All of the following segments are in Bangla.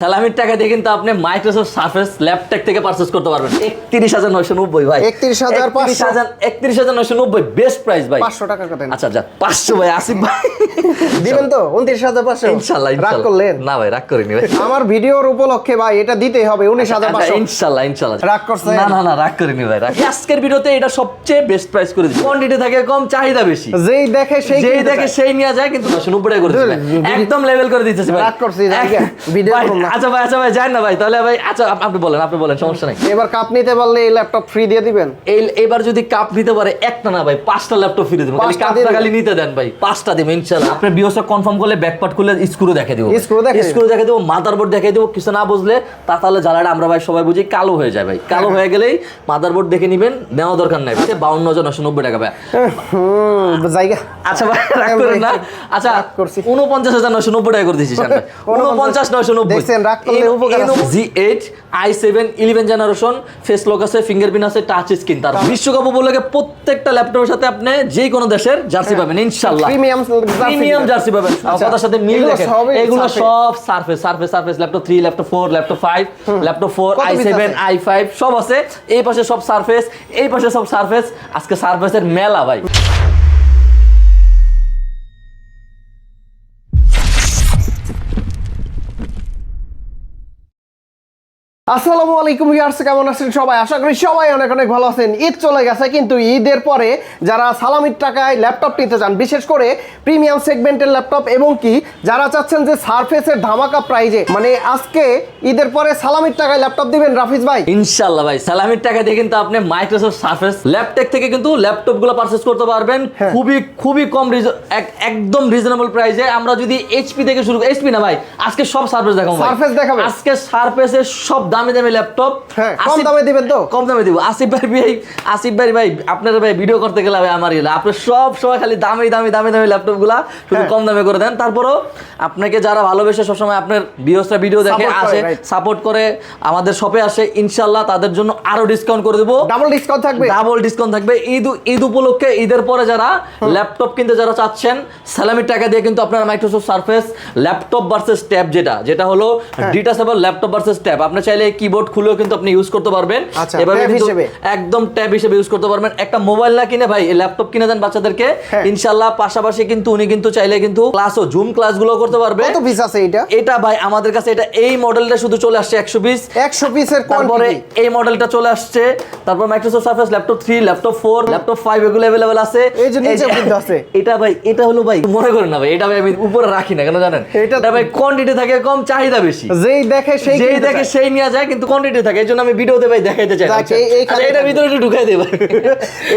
সালামির টাকা দিয়ে কিন্তু আপনি মাইক্রোসফট সার্ফেস ল্যাপটপ থেকে পারচেজ করতে পারবেন 31990 ভাই 31990 বেস্ট প্রাইস ভাই 500 টাকা কাটেন। আচ্ছা যা 500 ভাই আসিফ ভাই দিবেন তো 29500 ইনশাআল্লাহ রাগ করলেন না ভাই রাগ করিনি ভাই আমার ভিডিওর উপলক্ষে ভাই এটা দিতেই হবে 19500 ইনশাআল্লাহ রাগ করছেন না রাগ করিনি ভাই রাগ আজকের ভিডিওতে এটা সবচেয়ে বেস্ট প্রাইস করে দিচ্ছি কোয়ান্টিটি থাকে কম চাহিদা বেশি যেই দেখে সেই নিয়ে যায় কিন্তু 990 টাকা করে দিচ্ছি একদম লেভেল করে দিতেছি ভাই রাগ করছি ভিডিও করুন না আচ্ছা ভাই যান না ভাই তাহলে ভাই আচ্ছা আপনি বলেন সমস্যা নাই এবার কাপ নিতে পারলে এই ল্যাপটপ ফ্রি দিয়ে দিবেন এবার যদি কাপ নিতে পারে একটা না ভাই 5টা ল্যাপটপ ফ্রি দেব খালি কাপটা খালি নিতে দেন ভাই 5টা দেব ইনশাআল্লাহ আপনি বিওসা কনফার্ম করলে ব্যাকপার্ট খুলে স্ক্রু দেখে দেব স্ক্রু দেখে দেব মাদারবোর্ড দেখে দেব কিছু না বুঝলে তাহলে জ্বালাটা আমরা ভাই সবাই বুঝি কালো হয়ে যায় ভাই কালো হয়ে গেলেই মাদারবোর্ড দেখে নেবেন নেওয়া দরকার নাই 52990 টাকা ভাই জায়গা আচ্ছা ভাই রাগ করেন না আচ্ছা 49990 টাকা করে দিয়েছি স্যার 49990 দেখছেন রাগ করলে উপকার আছে G8 i7 11 generation face lock আছে ফিঙ্গারপ্রিন্ট আছে টাচ স্ক্রিন তার বিশ্বকাপ উপলক্ষে প্রত্যেকটা ল্যাপটপের সাথে আপনি যে কোনো দেশের জার্সি পাবেন ইনশাআল্লাহ প্রিমিয়াম জার্সি পাবেন কথার সাথে মিল দেখেন এগুলো সব surface laptop 3 laptop 4 laptop 5 laptop 4 i7 i5 সব আছে এই পাশে সব সারফেস এই পাশে সব সারফেস আজকে সারফেসের মেলা ভাই আসসালামু আলাইকুম ভিউয়ার্স কেমন আছেন সবাই আশা করি সবাই অনেক ভালো আছেন ঈদ চলে গেছে কিন্তু ঈদের পরে যারা সালামির টাকায় ল্যাপটপ নিতে চান বিশেষ করে প্রিমিয়াম সেগমেন্টের ল্যাপটপ এবং কি যারা চাচ্ছেন যে সারফেসের ধামাকা প্রাইজে মানে আজকে ঈদের পরে সালামির টাকায় ল্যাপটপ দিবেন রাফিজ ভাই ইনশাআল্লাহ ভাই সালামির টাকা দিয়ে কিন্তু আপনি মাইক্রোসফট সারফেস ল্যাপটপ থেকে কিন্তু ল্যাপটপগুলো পারচেজ করতে পারবেন খুবই কম একদম রিজনেবল প্রাইসে আমরা যদি এইচপি থেকে শুরু এইচপি না ভাই আজকে সব সারফেস দেখাবো আজকে সারফেসের সব দামি ল্যাপটপ কম দামে দিবেন তো কম দামে দিব আসিফ ভাই আপনারা ভাই ভিডিও করতে গেলে ভাই আমার আপনি সব সময় খালি দামি ল্যাপটপগুলা শুধু কম দামে করে দেন তারপরও আপনাকে যারা ভালোবেসে সবসময় আপনার ভিউয়ার্সরা ভিডিও দেখে আসে সাপোর্ট করে আমাদের শপে আসে ইনশাআল্লাহ তাদের জন্য আরো ডিসকাউন্ট করে দেব ডাবল ডিসকাউন্ট থাকবে ঈদ উপলক্ষে ঈদের পরে যারা ল্যাপটপ কিনতে যারা চাচ্ছেন সালামির টাকা দিয়ে কিন্তু আপনারা Microsoft Surface laptop versus tab যেটা হলো ডিটাচেবল ল্যাপটপ ভার্সেস ট্যাব আপনি চাইলে কিবোর্ড খুলেও কিন্তু আপনি ইউজ করতে পারবেন এভাবে কিন্তু একদম ট্যাব হিসেবে ইউজ করতে পারবেন একটা মোবাইল না কিনে ভাই ল্যাপটপ কিনে দেন বাচ্চাদেরকে ইনশাআল্লাহ পাশাপাশি কিন্তু উনি কিন্তু চাইলে কিন্তু ক্লাসও জুম ক্লাসগুলো করতে পারবে কত পিস আছে এটা ভাই আমাদের কাছে এটা এই মডেলটা শুধু চলে আসছে 100 পিসের তারপরে এই মডেলটা চলে আসছে তারপর Microsoft Surface laptop 3 laptop 4 laptop 5 এগুলো अवेलेबल আছে এই যে নিচে কিন্তু আছে এটা ভাই এটা হলো ভাই মনে করেন না ভাই এটা ভাই আমি উপরে রাখি না কেন জানেন এটা ভাই কোয়ান্টিটি থাকে কম চাহিদা বেশি যেই দেখে সেই নিয়ে যায় কিন্তু কোয়ান্টিটি থাকে এইজন্য আমি ভিডিওতে ভাই দেখাইতে চাই আচ্ছা এটা ভিতরে একটু ঢুকাই দেব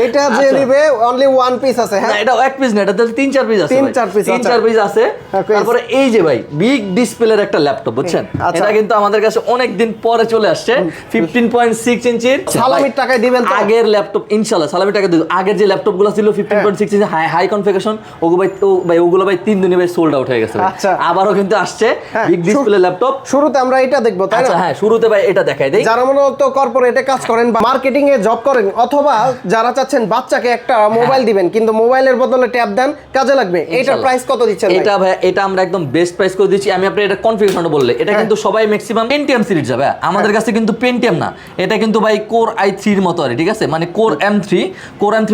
এটা যে নিবে অনলি ওয়ান পিস আছে হ্যাঁ এটা এক পিস না এটা 3-4 পিস আছে 3-4 পিস আছে তারপরে এই যে ভাই বিগ ডিসপ্লের একটা ল্যাপটপ বুঝছেন এটা কিন্তু আমাদের কাছে অনেক দিন পরে চলে আসছে 15.6 ইঞ্চির সালামির টাকায় দিবেন তো আগের ল্যাপটপ ইনশাআল্লাহ সালামির টাকা দিব আগের যে ল্যাপটপগুলো ছিল 15.6 ইঞ্চি হাই কনফিগারেশন ওগুলো ভাই 3 দিনে ভাই সোল্ড আউট হয়ে গেছে আবারও কিন্তু আসছে বিগ ডিসপ্লে ল্যাপটপ শুরুতে আমরা এটা দেখব তাই না হ্যাঁ শুরুতে ভাই এটা দেখাই দেই যারা মূলত কর্পোরেটে কাজ করেন বা মার্কেটিং এ জব করেন অথবা যারা চাচ্ছেন বাচ্চাকে একটা মোবাইল দিবেন কিন্তু মোবাইলের বদলে ট্যাব দেন কাজে লাগবে এটার প্রাইস কত দিচ্ছেন এটা ভাই এটা আমরা একদম বেস্ট প্রাইস করে দিচ্ছি আমি আপনাদের এটা কনফিগারেশনটা বললে এটা কিন্তু সবাই ম্যাক্সিমাম পেন্টিয়াম সিরিজ যাবে আমাদের কাছে কিন্তু পেন্টিয়াম না এটা কিন্তু ভাই কোর i3 এর মতো আর ঠিক আছে মানে কোর M3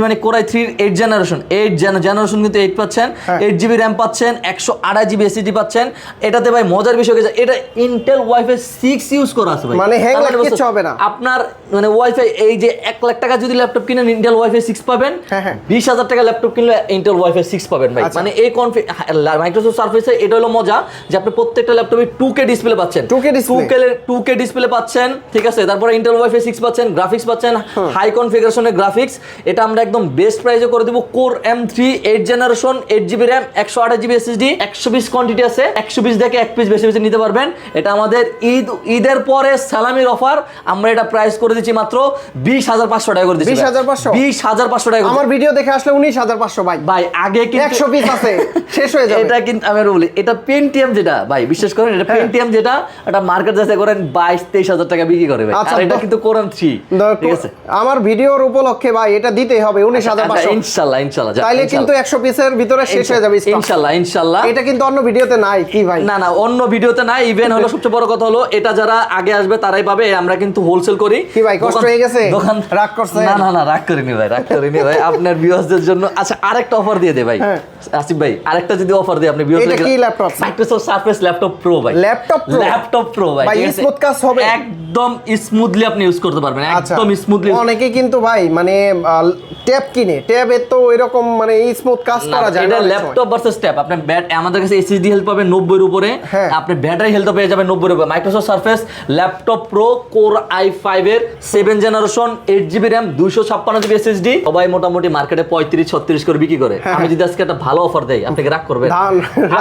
মানে কোর i3 এর 8 জেনারেশন কিন্তু 8 পাচ্ছেন 8GB RAM পাচ্ছেন 128GB SSD পাচ্ছেন এটাতে ভাই মজার বিষয় হচ্ছে এটা ইন্টেল ওয়াইফাই 6 ইউজ করা আছে ভাই মানে হ্যাং কিছু হবে না আপনার মানে ওয়াইফাই এই যে 1 লাখ টাকা যদি ল্যাপটপ কিনেন ইন্টেল ওয়াইফাই 6 পাবেন 20000 টাকা ল্যাপটপ কিনলে ইন্টেল ওয়াইফাই 6 পাবেন ভাই মানে এই মাইক্রোসফট সারফেসে এটা হলো মজা যে আপনি প্রত্যেকটা ল্যাপটপে 2K ডিসপ্লে পাচ্ছেন 2K ডিসপ্লে পাচ্ছেন ঠিক আছে তারপরে ইন্টেল ওয়াইফাই 6 পাচ্ছেন গ্রাফিক্স পাচ্ছেন হাই কনফিগারেশনের গ্রাফিক্স এটা আমরা একদম বেস্ট প্রাইসে করে দেব core M3 8 generation 8GB RAM 128GB SSD 120 quantity আছে 120 দেখে এক পিস বেশি নিতে পারবেন এটা আমাদের ঈদের পরে পরে সালামির অফার আমরা এটা প্রাইস করে দিচ্ছি মাত্র 20,500 টাকা করে দিচ্ছি 20,500 20,500 টাকা আমার ভিডিও দেখে আসলে 19,500 ভাই ভাই আগে কিন্তু 100 পিস আছে শেষ হয়ে যাবে এটা কিন্তু আমি বলি এটা পেন্টিয়াম যেটা ভাই বিশ্বাস করেন এটা পেন্টিয়াম যেটা এটা মার্কেট যাচাই করেন 22-23,000 টাকা বিক্রি করে ভাই আর এটা কিন্তু কোরআন 3 ঠিক আছে আমার ভিডিওর উপলক্ষে ভাই এটা দিতেই হবে 19,500 ইনশাআল্লাহ ইনশাআল্লাহ তাইলে কিন্তু 100 পিসের ভিতরে শেষ হয়ে যাবে stock। ইনশাআল্লাহ ইনশাআল্লাহ এটা কিন্তু অন্য ভিডিওতে নাই কি ভাই না না অন্য ভিডিওতে নাই ইভেন হলো সবচেয়ে বড় কথা হলো এটা যারা আগে আসবে তারাই পাবে আমরা কিন্তু হোলসেল করি কি ভাই কষ্ট হয়ে গেছে দোকান রাগ করছে না না না রাগ করিনি ভাই আপনার ভিউয়ারদের জন্য আচ্ছা আরেকটা অফার দিয়ে দে ভাই আসিফ ভাই আরেকটা যদি অফার দিই আপনি ভিউয়ারদের এটা কি laptop Microsoft Surface laptop pro ভাই ল্যাপটপ প্রো ভাই ভাই স্মুথ কাজ হবে একদম স্মুথলি আপনি ইউজ করতে পারবেন একদম স্মুথলি অনেকে কিন্তু ভাই মানে ট্যাব কিনে ট্যাবে তো এরকম মানে স্মুথ কাজ করা যায় এটা ল্যাপটপ ভার্সেস ট্যাব আপনি আমাদের কাছে এসএসডি হেলথ পাবেন 90 এর উপরে আপনি ব্যাটারি হেলথ পেয়ে যাবেন 90 এর উপরে Microsoft Surface laptop pro core i5 এর 7 generation 8GB RAM 256GB SSD সবাই মোটামুটি মার্কেটে 35-36 করে বিক্রি করে আমি যদি আজকে একটা ভালো অফার দেই আপনি কি রাগ করবেন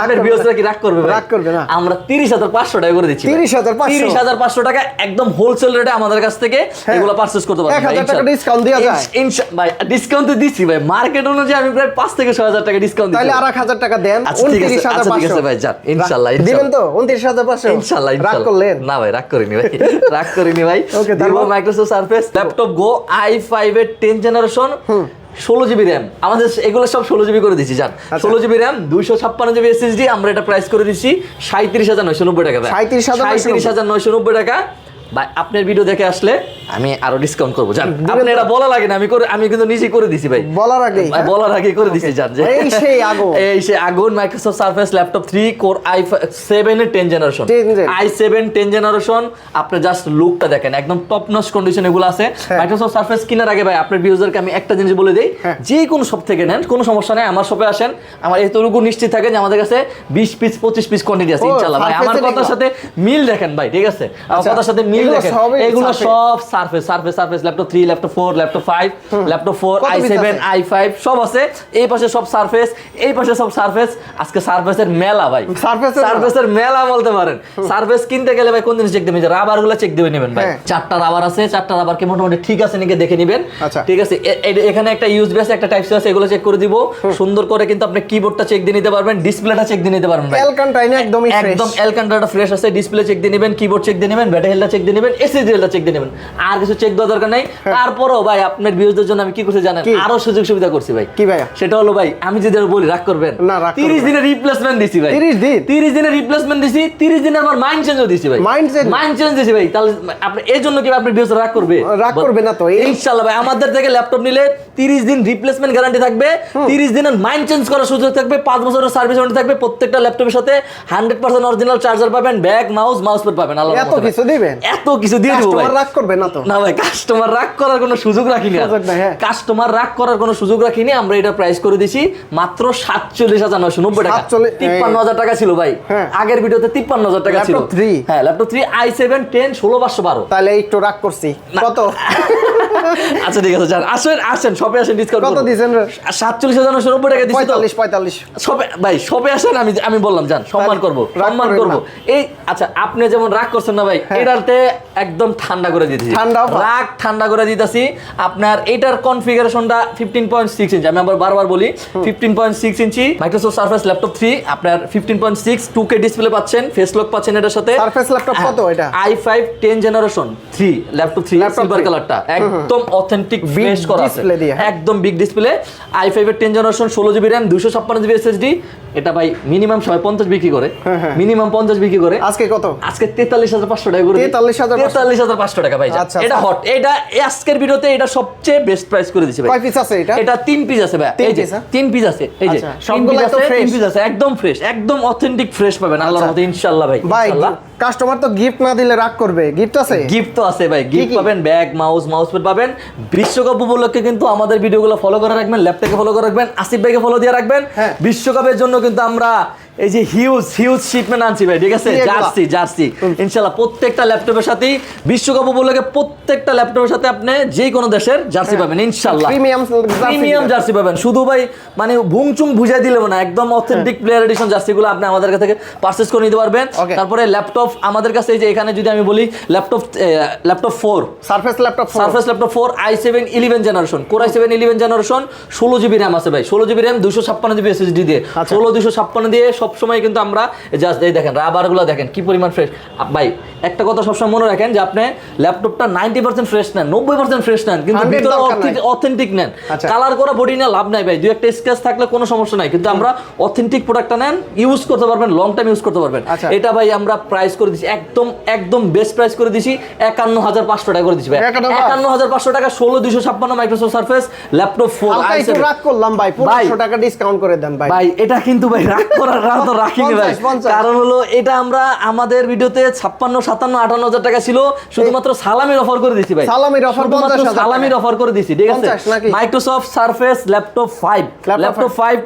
আপনার ভিউয়ার্সরা কি রাগ করবে রাগ করবে না আমরা 30,500 টাকা করে দিচ্ছি 30,500 টাকা একদম হোলসেল রেটে আমাদের কাছ থেকে এগুলো পারচেজ করতে পারবেন 1,000 টাকা ডিসকাউন্ট দেয়া যায় ভাই ডিসকাউন্ট তো দিচ্ছি ভাই মার্কেট অনুযায়ী আমি প্রায় 5,000-6,000 টাকা ডিসকাউন্ট দিচ্ছি তাহলে আর 1,000 টাকা দেন 29,500 ঠিক আছে ভাই যান ইনশাআল্লাহ দিবেন তো 29,500 ইনশাআল্লাহ রাগ করলেন না ভাই রাগ করিনি ভাই okay Vivo Microsoft Surface Laptop Go i5 এর 10 জেনারেশন 16GB RAM আমাদের এগুলো সব 16GB করে দিচ্ছি জান 16GB RAM 256GB SSD আমরা এটা প্রাইস করে দিচ্ছি 37,990 টাকা ভাই 37,990 টাকা ভাই আপনার ভিডিও দেখে আসলে আমি আরো ডিসকাউন্ট করব জান আপনি এটা বলা লাগে না আমি কিন্তু নিজে করে দিছি ভাই বলার আগে করে দিছি জান যে এই সেই আগুন Microsoft Surface laptop 3 core i7 এর 10 জেনারেশন i7 10 জেনারেশন আপনি জাস্ট লুকটা দেখেন একদম টপ নচ কন্ডিশন এগুলো আছে মাইক্রোসফট সারফেস কেনার আগে ভাই আপনার ভিউয়ারদেরকে আমি একটা জিনিস বলে দেই যে কোন শপ থেকে নেন কোনো সমস্যা নাই আমার শপে আসেন আমার এতটুকু নিশ্চিত থাকেন যে আমাদের কাছে 20 পিস 25 পিস কোয়ান্টিটি আছে ইনশাআল্লাহ ভাই আমার কথার সাথে মিল দেখেন ভাই ঠিক আছে আমার কথার সাথে এগুলো সব surface laptop 3 laptop 4 laptop 5 laptop 4 i7 i5 সব আছে এই পাশে সব সারফেস এই পাশে সব সারফেস আজকে সারফেসের মেলা ভাই সারফেসের মেলা বলতে পারেন সারফেস কিনতে গেলে ভাই কোন জিনিস চেক দিবেন যে রাবারগুলো চেক দিবেন নেবেন ভাই চারটা রাবার আছে চারটা রাবার কি মোটামুটি ঠিক আছে নাকি দেখে নেবেন ঠিক আছে এখানে একটা ইউএসবি আছে একটা টাইপ সি আছে এগুলো চেক করে দিব সুন্দর করে কিন্তু আপনি কিবোর্ডটা চেক দিয়ে নিতে পারবেন ডিসপ্লেটা চেক দিয়ে নিতে পারবেন ভাই এলকান্টাইনা একদম এলকান্টাইনা ফ্রেশ আছে ডিসপ্লে চেক দিয়ে নেবেন কিবোর্ড চেক দিয়ে নেবেন ব্যাটারি হেলথ চেক দিয়ে নেবেন এসএসডি-টা চেক দিয়ে নেবেন আর কিছু চেক দেওয়ার দরকার নাই তারপরও ভাই আপনার ভিউয়ারদের জন্য আমি কি করতে জানেন আরো সুযোগ সুবিধা করছি ভাই কি ভাই সেটা হলো ভাই আমি যদি বলি রাগ করবেন 30 দিনের রিপ্লেসমেন্ট দিছি ভাই 30 দিনের রিপ্লেসমেন্ট দিছি 30 দিনের আমার মাইন্ড চেঞ্জও দিছি ভাই মাইন্ড চেঞ্জ দিছি ভাই তাহলে আপনি এই জন্য কি আপনার ভিউয়ার রাগ করবে না তো ইনশাআল্লাহ ভাই আমাদের থেকে ল্যাপটপ নিলে 30 দিন রিপ্লেসমেন্ট গ্যারান্টি থাকবে 30 দিনের মাইন্ড চেঞ্জ করার সুযোগ থাকবে 5 বছরের সার্ভিস ওয়ারেন্টি থাকবে প্রত্যেকটা ল্যাপটপের সাথে 100% অরিজিনাল চার্জার পাবেন ব্যাগ মাউস প্যাড পাবেন আল্লাহ এত কিছু দিবেন এত কিছু দিয়ে দেব ভাই রাগ করবে না তো না ভাই কাস্টমার রাগ করার কোনো সুযোগ রাখিনি কাস্টমার রাগ করার কোনো সুযোগ রাখিনি আমরা এটা প্রাইস করে দিছি মাত্র 47,990 টাকা 53,000 টাকা ছিল ভাই আগের ভিডিওতে 53,000 টাকা ছিল হ্যাঁ ল্যাপটপ 3 i7 10 16,512 তাহলে একটু রাগ করছি কত আচ্ছা ঠিক আছে আসেন শপে আসেন ডিসকাউন্ট কত দিবেন 47,990 টাকা দিছি তো 45 শপে ভাই শপে আসেন আমি বললাম জান সম্মান করব এই আচ্ছা আপনি যেমন রাগ করছেন না ভাই এটাতে একদম ঠান্ডা করে দিতেছি রাগ ঠান্ডা করে দিতেছি আপনার এটার কনফিগারেশনটা 15.6 ইঞ্চি আমি আবার বারবার বলি 15.6 ইঞ্চি মাইক্রোসফট সারফেস ল্যাপটপ 3 আপনার 15.6 2K ডিসপ্লে পাচ্ছেন ফেস লক পাচ্ছেন এটার সাথে সারফেস ল্যাপটপ কত এটা i5 10 জেনারেশন 3 ল্যাপটপ 3 সিলভার কালারটা একদম অথেন্টিক ফ্রেশ করা আছে একদম বিগ ডিসপ্লে i5 এর 10 generation 16GB RAM 256GB SSD এটা ভাই মিনিমাম 50 বিক্রি করে মিনিমাম 50 বিক্রি করে আজকে কত আজকে 43,500 টাকা করে 43,500 টাকা ভাই এটা হট এটা আজকের ভিডিওতে এটা সবচেয়ে বেস্ট প্রাইস করে দিয়েছি ভাই কয় পিস আছে এটা 3 পিস আছে ভাই এই যে 3 পিস আছে এই যে সবগুলো তো ফ্রেশ 3 পিস আছে একদম ফ্রেশ একদম অথেন্টিক ফ্রেশ পাবেন আল্লাহর রহমতে ইনশাআল্লাহ ভাই ইনশাআল্লাহ কাস্টমার তো গিফট না দিলে রাগ করবে গিফট আছে ভাই গিফট পাবেন ব্যাগ মাউস প্যাড পাবেন বিশ্বকাপ উপলক্ষে কিন্তু আমাদের ভিডিওগুলো ফলো করে রাখবেন ল্যাপটপে ফলো করে রাখবেন আসিফ ভাইকে ফলো দিয়ে রাখবেন বিশ্বকাপের জন্য কিন্তু আমরা এই যে হিউজ শিপমেন্ট আনছি ভাই, ঠিক আছে? কি এগুলা? জার্সি ইনশাআল্লাহ প্রত্যেকটা ল্যাপটপের সাথেই বিশ্বকাপ উপলক্ষে প্রত্যেকটা ল্যাপটপের সাথে আপনি যে কোনো দেশের জার্সি পাবেন ইনশাআল্লাহ। প্রিমিয়াম জার্সি পাবেন, শুধু ভাই মানে ভুংচুং বুঝাই দিলে না, একদম অথেন্টিক প্লেয়ার এডিশন জার্সিগুলো আপনি আমাদের কাছ থেকে পারচেজ করে নিতে পারবেন। তারপরে ল্যাপটপ আমাদের কাছে এই যে এখানে যদি আমি বলি laptop 4 surface laptop 4 i7 11 generation, core i7 11 generation, 16 GB RAM আছে ভাই, 16 জিবি র্যাম 256 জিবি এসএসডি দিয়ে, 16 256 দিয়ে সব সময় কিন্তু আমরা জাস্ট এই দেখেন রাবারগুলো দেখেন কি পরিমাণ ফ্রেশ ভাই। একটা কথা সবসময় মনে রাখেন যে আপনি ল্যাপটপটা 90% ফ্রেশ নেন, 90% ফ্রেশ নেন, কিন্তু ভিতরে অথেন্টিক নেন। কালার করা বডি নিয়ে লাভ নাই ভাই, দুই একটা স্ক্র্যাচ থাকলে কোনো সমস্যা নাই, কিন্তু আমরা অথেন্টিক প্রোডাক্টটা নেন, ইউজ করতে পারবেন, লং টাইম ইউজ করতে পারবেন। এটা ভাই আমরা প্রাইস করে দিছি একদম বেস্ট প্রাইস করে দিছি, 51500 টাকা করে দিছি ভাই, 51500 টাকা 16 256 মাইক্রোসফট সারফেস ল্যাপটপ 4 i7। রাগ করলাম ভাই, 1500 টাকা ডিসকাউন্ট করে দেন ভাই। ভাই এটা কিন্তু ভাই রাগ করার তো রাখিনি ভাই, কারণ হলো এটা আমরা আমাদের ভিডিওতে 56 57 58000 টাকা ছিল, শুধুমাত্র সালামির অফার করে দিছি ভাই, সালামির অফার 50000 সালামির অফার করে দিছি, ঠিক আছে? Microsoft Surface laptop 5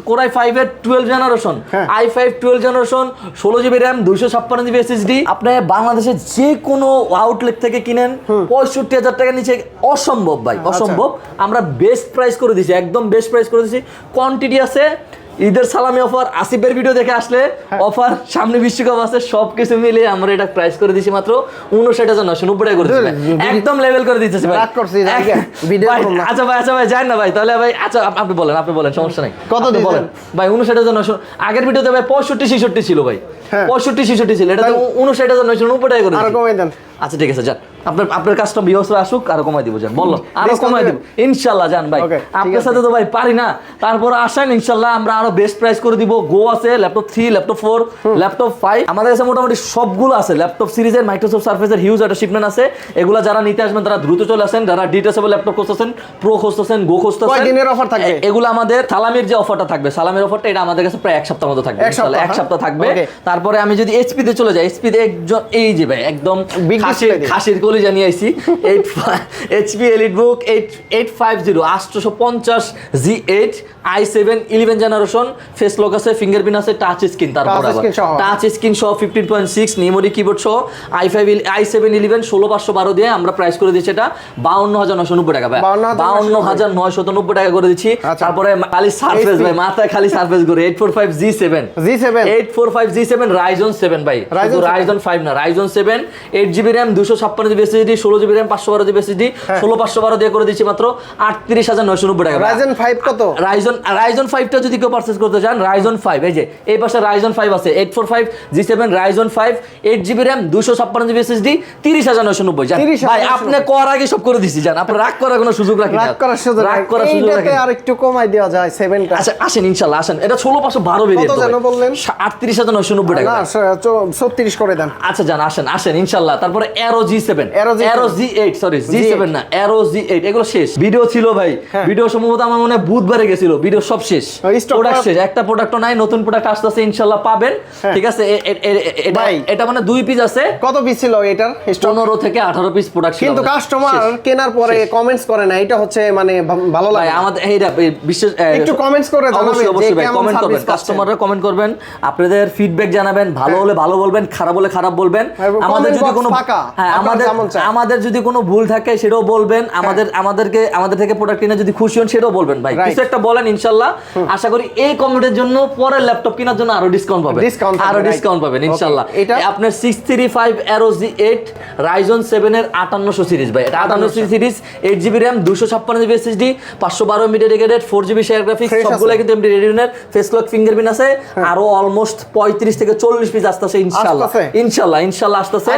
core i5 এর 12 generation, i5 12 generation, 16 GB RAM 256 GB SSD. আপনি বাংলাদেশের যে কোনো আউটলেট থেকে কিনেন 65000 টাকা নিচে অসম্ভব ভাই, অসম্ভব। আমরা বেস্ট প্রাইস করে দিছি, একদম বেস্ট প্রাইস করে দিছি। কোয়ান্টিটি আছে, ঈদের সালামি অফার, আসিফের ভিডিও দেখে আসলে অফার, সামনে বিশ্বকাপ আছে, সবকিছু মিলিয়ে আমরা এটা প্রাইস করে দিছি মাত্র 59990 টাকা করে দিছি ভাই, একদম লেভেল করে দিতেছি ভাই। আচ্ছা ভাই যান না ভাই, তাহলে ভাই আচ্ছা আপনি বলেন সমস্যা নাই, কত বলেন ভাই? 59900। আগের ভিডিওতে ভাই 65 66 ছিল ভাই, 65 66 ছিল, এটা তো 59990 টাকা করে দিছি। আর কমাই দেন। আচ্ছা ঠিক আছে যান, আপনার কাস্টম ভিউয়ার্সরা আসুক, আরো কমাই দিব, যান বললো আরো কমাই দিব ইনশাআল্লাহ। যান ভাই, আপনার সাথে তো ভাই পারি না, তারপর আসেন ইনশাআল্লাহ আমরা আরো বেস্ট প্রাইস করে দিব। গো আছে, ল্যাপটপ 3, ল্যাপটপ 4, ল্যাপটপ 5, আমাদের কাছে মোটামুটি সবগুলো আছে। ল্যাপটপ সিরিজের মাইক্রোসফট সারফেসের হিউজ একটা শিপমেন্ট আছে, এগুলা যারা নিতে আসবেন তারা দ্রুত চলে আসেন, যারা ডিটেসেবল ল্যাপটপ খুঁজতেছেন, প্রো খুঁজতেছেন, গো খুঁজতেছেন। কয়দিনের অফার থাকবে এগুলো? আমাদের সালামির যে অফারটা থাকবে, সালামির অফারটা এটা আমাদের কাছে প্রায় এক সপ্তাহ মতো থাকবে, এক সপ্তাহ থাকবে। তারপরে আমি যদি এইচপি তে চলে যাই, এইচপি তে একজন এই যে ভাই একদম খাসির কলি জানিয়ে আইছি, HP EliteBook 850 850 G8 i7 11 generation, face lock আছে, ফিঙ্গারপ্রিন্ট আছে, টাচ স্ক্রিন, তারপর টাচ স্ক্রিন সহ 15.6 মেমোরি কিবোর্ড সহ i5 i7 11 16512 দিয়ে আমরা প্রাইস করে দিচ্ছি এটা 52990 টাকা ভাই, 52990 টাকা করে দিচ্ছি। তারপরে খালি সারফেস ভাই, মাথায় খালি সারফেস করে 845 G7 রাইজন 7 ভাই, রাইজন 5 না, Ryzen 7 8GB RAM 256 GB SSD, 16 GB RAM 512 GB SSD, 16512 দিয়ে করে দিচ্ছি মাত্র 38990 টাকা। রাইজন 5 কত? রাইজন 5টা যদি কেউ পারচেজ করতে চান, রাইজন 5 এই যে এই পাশে রাইজন 5 আছে, 845 G7 Ryzen 5 8GB RAM 256 GB SSD, 30990। জান ভাই আপনি কর আগে সব করে দিছি, জান আপনি রাগ করার কোনো সুযোগ রাখেন না, রাগ করার সুযোগ এইটাতে আর একটু কমাই দেওয়া যায় 7টা। আচ্ছা আসেন ইনশাআল্লাহ আসেন, এটা 16512 ভেরিয়েন্ট, কত জানো বললেন? 38990 টাকা। না 36 করে দেন। আচ্ছা জান আসেন ইনশাআল্লাহ। তারপরে Aero G7 G7 না, Aero G8, এগুলো শেষ ভিডিও ছিল ভাই, ভিডিও সম্ভবত আমার মনে হয় বুধবারে গেছিল, ভিডিও সব শেষ, প্রোডাক্ট শেষ, একটা প্রোডাক্টও নাই, নতুন প্রোডাক্ট আসতেছে ইনশাআল্লাহ পাবেন, ঠিক আছে? এটা মানে 2 পিস আছে। কত পিস ছিল এটার? 15 থেকে 18 পিস প্রোডাক্ট ছিল, কিন্তু কাস্টমার কেনার পরে কমেন্টস করে না, এটা হচ্ছে মানে ভালো লাগে আমাদের এইটা বিশেষ একটু কমেন্টস করে জানাবেন, অবশ্যই ভাই কমেন্ট করবেন, কাস্টমাররা কমেন্ট করবেন, আপনাদের ফিডব্যাক জানাবেন, ভালো হলে ভালো বলবেন, খারাপ হলে খারাপ বলবেন। আমাদের যদি কোনো আমাদের যদি কোনো ভুল থাকে সেটাও বলবেন, আমাদের থেকে প্রোডাক্ট কিনে যদি খুশি হন সেটাও বলবেন ভাই, কিছু একটা বলেন ইনশাআল্লাহ। আশা করি এই কমেন্টের জন্য পরের ল্যাপটপ কেনার জন্য আরো ডিসকাউন্ট পাবেন ইনশাআল্লাহ। আপনার 635 Aero G8 Ryzen 7 এর 5800 সিরিজ ভাই, এটা 5800 series, 8GB RAM 256 GB SSD, 512 MB dedicated, 4GB share graphics, সবগুলো কিন্তু এমডি রেডিওনের, ফেস লক, ফিঙ্গারপ্রিন্ট আছে, আরো অলমোস্ট 35 থেকে 40 পিস আসতেছে ইনশাআল্লাহ আসতেছে।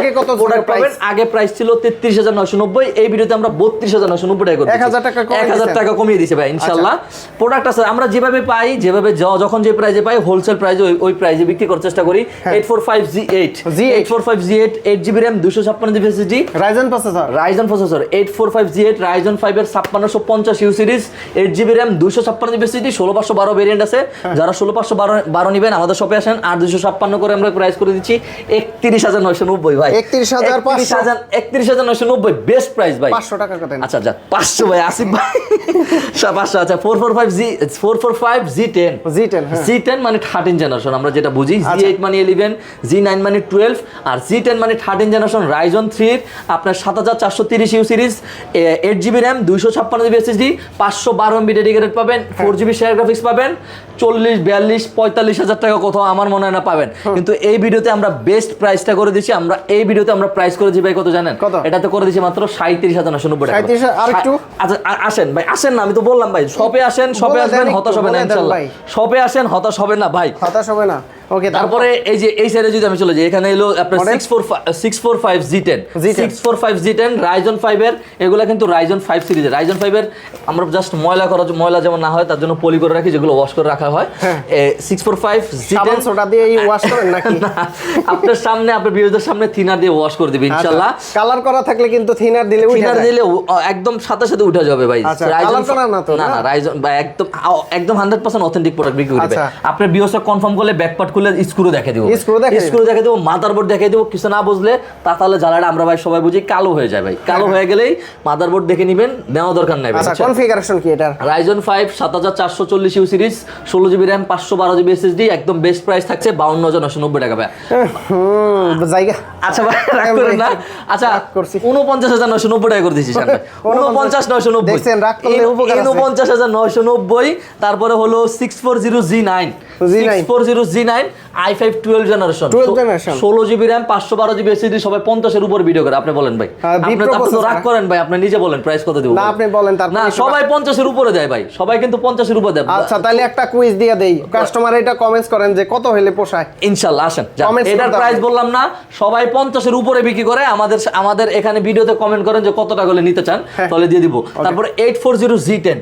প্রোডাক্ট পাবেন, আগে প্রাইস ছিল 33990, এই ভিডিওতে আমরা 32990 টাকা করে দিচ্ছি, 1000 টাকা কমিয়ে দিয়েছি ভাই ইনশাআল্লাহ। প্রোডাক্ট আছে আমরা যেভাবে পাই, যেভাবে যখন যে প্রাইসে পাই, হোলসেল প্রাইসে ওই প্রাইসে বিক্রি করার চেষ্টা করি। 845 G8 8GB RAM 256 GB SSD, Ryzen processor 845 G8 Ryzen 5 এর 5650U series, 8GB RAM 256 GB SSD, 16512 variant আছে। যারা 16512 নেবেন আমাদের শপে আসেন, আর 256 করে আমরা প্রাইস করে দিচ্ছি 31990 ভাই, 31,500 31,990 বেস্ট প্রাইস ভাই। 500 টাকা কত? আচ্ছা যা 500 ভাই আসিফ ভাই 500 আচ্ছা 445 Z10 হ্যাঁ। Z10 মানে 13 জেনারেশন আমরা যেটা বুঝি, Z8 মানে 11, Z9 মানে 12 আর Z10 মানে 13 জেনারেশন রাইজন 3 আপনার 7430U series 8GB RAM 256GB SSD 512MB dedicated পাবেন, 4GB শেয়ার গ্রাফিক্স পাবেন, 40 42 45 হাজার টাকা কোথাও আমার মনে হয় না পাবেন। কিন্তু এই ভিডিওতে আমরা বেস্ট প্রাইসটা করে দিচ্ছি, আমরা এই ভিডিওতে আমরা প্রাইস করে দিই ভাই কত জানেন? কত? এটাতে করে দিচ্ছি মাত্র 37,990 টাকা। 37,000 আর একটু? আচ্ছা আসেন ভাই, আসেন না, আমি তো বললাম ভাই শপে আসেন, শপে বলে আসবেন, দেন হতাশ একটু, হবে না বলে দেন ইনশাআল্লাহ। ভাই। শপে আসেন, হতাশ হবে না ভাই। হতাশ হবে না। ওকে তারপরে এই যে এই সাইডে যদি আমি চলে যাই, এখানে এলো আপনার Model? 645 Z10 645 Z10 Ryzen 5 এর, এগুলা কিন্তু Ryzen 5 সিরিজের। Ryzen 5 এর আমরা জাস্ট ময়লা যেমন না হয় তার জন্য পলি করে রাখি, যেগুলো ওয়াশ করে রাখা হয়। 645 সাবান Z10 সোডা দিয়ে ওয়াশ করেন নাকি? আপনার সামনে, আপনার ভিউয়ারদের সামনে থিনার দিয়ে ওয়াশ করে দিবেন ইনশাআল্লাহ। কালার করা থাকলে কিন্তু থিনার দিলে উঠে থিনার যায়। দিলে একদম সাথে সাথে উঠে যাবে ভাই। আচ্ছা, কালার করা না তো? না না, Ryzen ভাই একদম 100% অথেন্টিক প্রোডাক্ট বিক্রি করবে। আচ্ছা। আপনার বিওসটা কনফার্ম করলে ব্যাক পার্ট খুলে স্ক্রু দেখাই দিব, স্ক্রু দেখাই দিবেন? স্ক্রু দেখাই দেব, মাদারবোর্ড দেখাই দেব। কিছু না বুঝলে তাহলে জ্বালাটা আমরা ভাই সবাই বুঝি কালো হয়ে যায় ভাই। কালো হয়ে গেলেই মাদারবোর্ড দেখে নেবেন, নেওয়া দরকার নাই ভাই। আচ্ছা, কনফিগারেশন কি এটার? Ryzen 5 7440U series 16GB RAM 512GB SSD একদম বেস্ট প্রাইস থাকছে 52,990 টাকা ভাই। জায়গা আচ্ছা ভাই রাগ করেন না। আচ্ছা রাগ করছি। 49,990 টাকা করে দিয়েছি ভাই। 49,990 দেখছেন, রাগ করলে উপকার আছে। 49,990। তারপরে হলো 640Z9 640Z9 i5 12 generation 12 generation 16GB RAM 512GB SSD সবাই 50 এর উপর ভিডিও করে। আপনি বলেন ভাই, হ্যাঁ, আপনি Wipro তো processor। রাগ করেন ভাই, আপনি নিজে বলেন প্রাইস কত দেব? না, আপনি বলেন তারপর। না, সবাই 50 এর উপরে দেয় ভাই, সবাই কিন্তু 50 এর উপরে দেয়। আচ্ছা, তাহলে একটা কুইজ দিয়ে দেই, কাস্টমার এটা কমেন্টস করেন যে কত হলে পোষায়। ইনশাআল্লাহ আসেন। Comments এটার করতে প্রাইস হবে। বললাম না, সবাই 50 এর উপরে বিক্রি করে। আমাদের এখানে ভিডিওতে কমেন্ট করেন যে কত টাকা হলে নিতে চান, তাহলে দিয়ে দিব। তারপরে 840Z10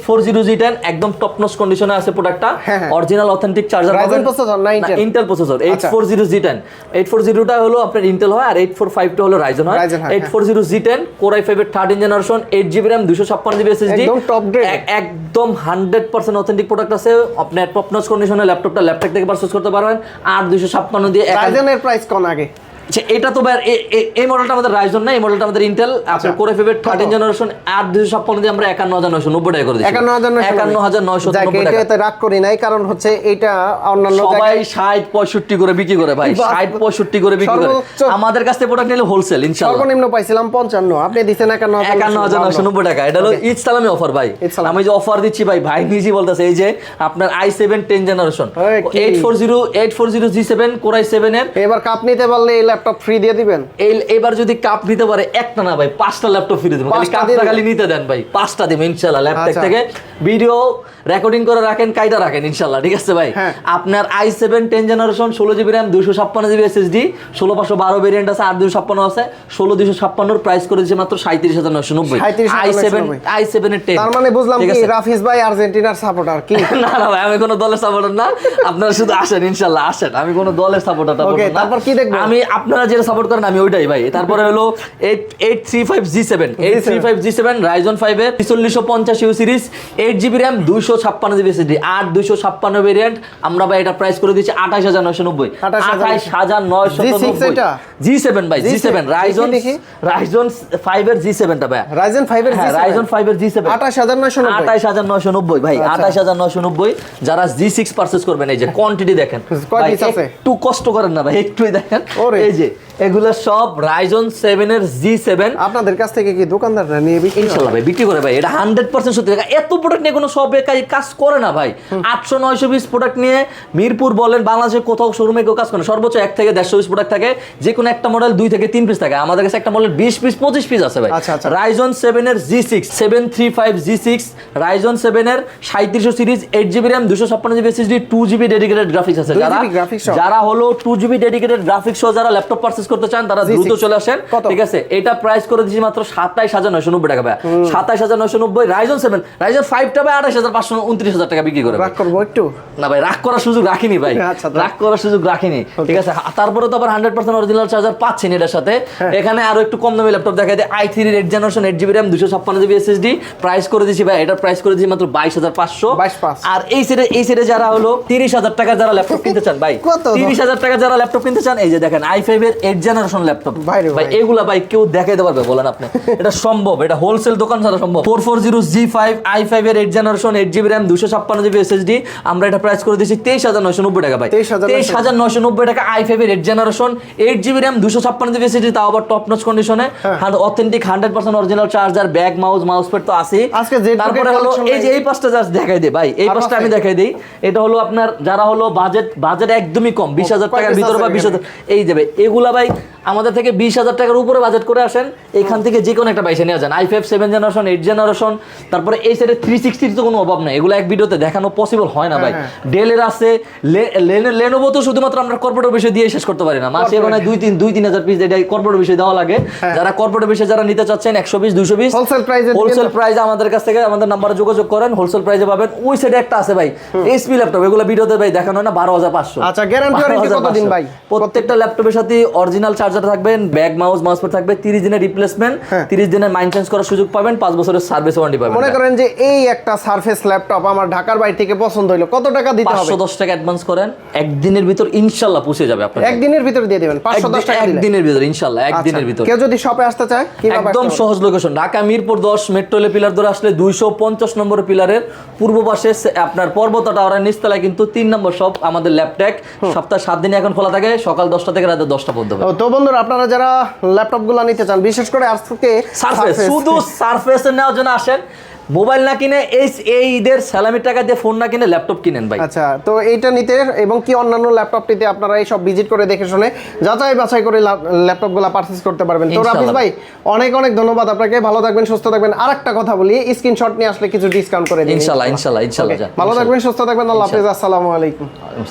840Z10 একদম টপ নচ কন্ডিশনে আছে প্রোডাক্টটা, হ্যাঁ, হ্যাঁ। অরিজিনাল অথেন্টিক চার্জার Ryzen পাবেন। processor না Intel? Intel processor. আচ্ছা। 840Z10 840 টা হলো আপনার ইন্টেল হয়, আর 845 টা হলো রাইজন হয়। Ryzen হয়, 840Z10 Core i5 এর 13 generation 8GB RAM 256GB SSD একদম top grade। একদম 100% অথেন্টিক প্রোডাক্ট আছে। আপনার টপ নচ কন্ডিশনে ল্যাপটপটা ল্যাপটপ থেকে পারচেজ করতে পারবেন। 8256 দিয়ে Ryzen এর প্রাইস কোন আগে? আচ্ছা, এটা তো ভাই এই মডেলটা আমাদের রাইজন না, এই মডেলটা আমাদের ইন্টেল। আপনার কোর i5 এর 13 জেনারেশন 8256 দিয়ে আমরা 51,990 টাকা করে দিচ্ছি। 51,990 টাকা। এটাতে রাগ করি নাই, কারণ হচ্ছে এটা অন্যান্য সবাই জায়গায় 60 65 করে বিক্রি করে ভাই, বাহ, 60 65 করে বিক্রি করে। সর্বোচ্চ আমাদের কাছ থেকে প্রোডাক্ট নিলে হোলসেল ইনশাআল্লাহ। সর্বনিম্ন পাইছিলাম 55, আপনি দিছেন 51,990 টাকা। এটা হলো ঈদ সালামি অফার ভাই। ঈদ সালামি। আমি যে অফার দিচ্ছি ভাই নিজেই বলতেছে, এই যে আপনার i7 10 জেনারেশন ওই কি? 840G7 Core i7 এর এবার কাপ নিতে পারলে এই ল্যাপটপ ফ্রি দিয়ে দিবেন। এবার যদি কাপ নিতে পারে একটা না ভাই 5টা ল্যাপটপ ফ্রি দেবো। খালি 5টা কাপটা দিয়ে খালি নিতে দেন ভাই, 5টা দেবো ইনশাআল্লাহ। ল্যাপটপ আচ্ছা। থেকে ভিডিও রেকর্ডিং করে রাখেন, কাইটা রাখেন ইনশাআল্লাহ, ঠিক আছে ভাই? হ্যাঁ। আপনার i7 10 generation 16GB RAM 256GB SSD 16512 variant আছে, 8256 আছে। 16256 এর প্রাইস করে দিয়েছে মাত্র 37,990। 37,990 i7 এর 10। তার মানে বুঝলাম ঠিক কি আছে? রাফিজ ভাই আর্জেন্টিনার সাপোর্টার কি? না না ভাই, আমি কোনো দলের সাপোর্টার না। আপনারা শুধু আসেন ইনশাআল্লাহ, আসেন। আমি কোনো দলের সাপোর্টার Okay, তারপর কি দেখবো? আমি আপনারা যেটা সাপোর্ট করেন আমি ওইটাই ভাই। তারপরে হলো 835G7 835G7 Ryzen 5 এর 4350U series 8GB RAM 256GB SSD 8256 variant আমরা ভাই এটা প্রাইস করে দিচ্ছি 28,990 28,990 এটা? G7 ভাই G7 Ryzen দেখি। Ryzen 5 এর G7 টা ভাই। Ryzen 5 এর হ্যাঁ, Ryzen 5 এর G7 28,990 28,990 ভাই। আচ্ছা। 28,990 যারা G6 পারচেজ করবেন, এই যে কোয়ান্টিটি দেখেন কয় ভাই, piece আছে? একটু কষ্ট করেন না ভাই, একটুই দেখেন। ওরে। এই যে এগুলো সব Ryzen 7 এর G7 আপনাদের কাছ থেকে কি দোকানদাররা নিয়ে বিক্রি করে? ইনশাআল্লাহ ভাই বিক্রি করে ভাই। এটা 100% সত্যি কথা। এত প্রোডাক্ট নিয়ে কোনো সব কাজ করে না ভাই। 800-900 পিস প্রোডাক্ট নিয়ে মিরপুর বলেন, বাংলাদেশে কোথাও শোরুমে কেউ কাজ করে না। সর্বোচ্চ 1 থেকে 150 পিস প্রোডাক্ট থাকে, যে কোনো একটা মডেল 2 থেকে 3 পিস থাকে। আমাদের কাছে একটা মডেল 20 পিস 25 পিস আছে ভাই। আচ্ছা, আচ্ছা। Ryzen 7 এর G6 735G6 Ryzen 7 এর 3700 series 8GB RAM 256GB SSD 2GB dedicated graphics আছে। 2GB graphics সহ? যারা হলো 2GB ডেডিকেটেড গ্রাফিক্স সহ যারা ল্যাপটপ পারচেজ করতে চান তারা দ্রুত চলে আসেন, কত? ঠিক আছে? এটা প্রাইস করে দিচ্ছি মাত্র 27,990 টাকা ভাই। 27,990 Ryzen 7 Ryzen 5 টা ভাই 28,529 টাকা বিক্রি করে ভাই। রাগ করবো একটু? না ভাই, রাগ করার সুযোগ রাখিনি ভাই, আচ্ছা, রাগ করার সুযোগ রাখিনি, ঠিক আছে? তারপরে তো আবার 100% অরিজিনাল চার্জার পাচ্ছেন এটার সাথে। এখানে আরো একটু কম দামি ল্যাপটপ দেখাই দেয়, i3 এর 8 generation 8GB RAM 256GB SSD price করে দিচ্ছি ভাই। এটার প্রাইস করে দিচ্ছি মাত্র 22,500। 22,500 আর এই সেটে যারা হলো 30,000 টাকা যারা ল্যাপটপ কিনতে চান ভাই, কত? 30,000 টাকা যারা ল্যাপটপ কিনতে চান, এই যে দেখেন i5 এর জেনারেশন ল্যাপটপ ভাই রে ভাই, ভাই। এগুলা ভাই কেউ দেখাইতে পারবে বলেন আপনি? এটা সম্ভব, এটা হোলসেল দোকান ছাড়া সম্ভব। 440G5 i5 এর 8 generation 8GB RAM 256GB SSD, আমরা এটা প্রাইস করে দিয়েছি 23,990 টাকা ভাই। 23,990 টাকা i5 এর 8 generation 8GB RAM 256GB SSD, তাও আবার টপ নচ কন্ডিশনে, authentic 100% original charger, bag, mouse pad তো আছে। আজকে যে তারপরে হলো এই যে এই পাঁচটা জাস্ট দেখাই দেই ভাই, এই পাঁচটা আমি দেখাই দেই। এটা হলো আপনার যারা হলো বাজেট একদমই কম, 20,000 টাকার ভিতরে বা 20,000, এই যাবে এগুলা ভাই আমাদের থেকে 20,000 টাকার উপরে বাজেট করে আসেন, এখান থেকে যে কোনো একটা বাইসে নিয়ে যান। i5 7 জেনারেশন 8 জেনারেশন, তারপরে এই সাইডে 360 তো কোনো অভাব নাই, এগুলো এক ভিডিওতে দেখানো পসিবল হয় না ভাই। ডেলের আছে, লেনোভো তো শুধুমাত্র আমরা কর্পোরেট বিষয় দিয়ে শেষ করতে পারি না, মাসে মানে 2-3,000 পিস এটা কর্পোরেট বিষয় দেওয়া লাগে। যারা কর্পোরেট বিষয় যারা নিতে চাচ্ছেন 120 220 হোলসেল প্রাইসে আমাদের কাছ থেকে আমাদের নাম্বারে যোগাযোগ করেন, হোলসেল প্রাইসে পাবেন। ওই সাইডে একটা আছে ভাই এইচপি ল্যাপটপ, এগুলো ভিডিওতে ভাই দেখানো হয় না, 12,500। আচ্ছা, গ্যারান্টি ওয়ারেন্টি কতদিন ভাই? প্রত্যেকটা ল্যাপটপের সাথে অরিজিনাল চার্জার থাকবেন, ব্যাগ, মাউস প্যাড থাকবে, 30 দিনের রিপ্লেসমেন্ট, 30 দিনের মাইন্ড চেঞ্জ করার সুযোগ পাবেন, 5 বছরের সার্ভিস ওয়ারেন্টি পাবেন। মনে করেন যে এই একটা সারফেস ল্যাপটপ আমার ঢাকার বাইরে থেকে পছন্দ হলো, কত টাকা দিতে হবে? 510 টাকা অ্যাডভান্স করেন, একদিনের ভিতর ইনশাআল্লাহ পৌঁছে যাবে আপনার। একদিনের ভিতরে দিয়ে দিবেন 510 টাকা দিলে? একদিনের ভিতর ইনশাআল্লাহ, একদিনের ভিতর। কেউ যদি শপে আসতে চায় কিভাবে? একদম সহজ লোকেশন, ঢাকা মিরপুর 10 মেট্রোলে পিলার ধরে আসলে 250 নম্বর পিলারের পূর্ব পাশে আপনার পর্বত টাওয়ারের নিচতলায় কিন্তু 3 নম্বর শপ আমাদের ল্যাপটেক। সপ্তাহে 7 দিন এখন খোলা থাকে, সকাল 10টা থেকে রাত 10টা পর্যন্ত। তো বন্ধুরা, আপনারা যারা ল্যাপটপগুলো নিতে চান, বিশেষ করে আজকে সারফেস, শুধু সারফেসের নেওয়ার জন্য আসেন। মোবাইল না কিনে এই ঈদের সালামির টাকা দিয়ে ফোন না কিনে ল্যাপটপ কিনেন ভাই। আচ্ছা, তো এইটা নিতে এবং কি অন্যান্য ল্যাপটপটিতে আপনারা এই সব ভিজিট করে দেখে শুনে যাচাই বাছাই করে ল্যাপটপগুলো পারচেজ করতে পারবেন। তো রাফিজ ভাই, অনেক অনেক ধন্যবাদ আপনাকে, ভালো থাকবেন, সুস্থ থাকবেন। আরেকটা কথা বলি, স্ক্রিনশট নিয়ে আসলে কিছু ডিসকাউন্ট করে দিন ইনশাআল্লাহ। ভালো থাকবেন, সুস্থ থাকবেন, আল্লাহ হাফেজ, আসসালামু আলাইকুম। আসসালাম।